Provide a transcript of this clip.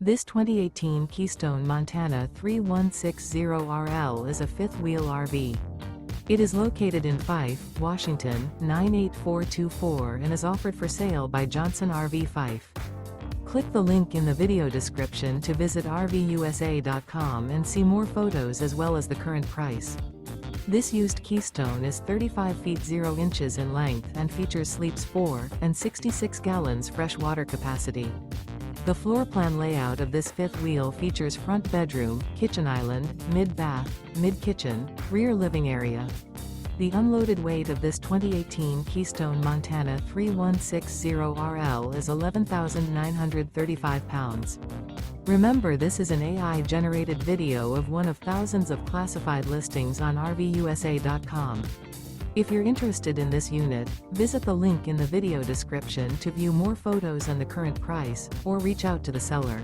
This 2018 Keystone Montana 3160RL is a fifth-wheel RV. It is located in Fife, Washington, 98424 and is offered for sale by Johnson RV Fife. Click the link in the video description to visit RVUSA.com and see more photos as well as the current price. This used Keystone is 35 feet 0 inches in length and features sleeps 4 and 66 gallons fresh water capacity. The floor plan layout of this fifth wheel features front bedroom, kitchen island, mid-bath, mid-kitchen, rear living area. The unloaded weight of this 2018 Keystone Montana 3160RL is 11,935 pounds. Remember, this is an AI-generated video of one of thousands of classified listings on RVUSA.com. If you're interested in this unit, visit the link in the video description to view more photos and the current price, or reach out to the seller.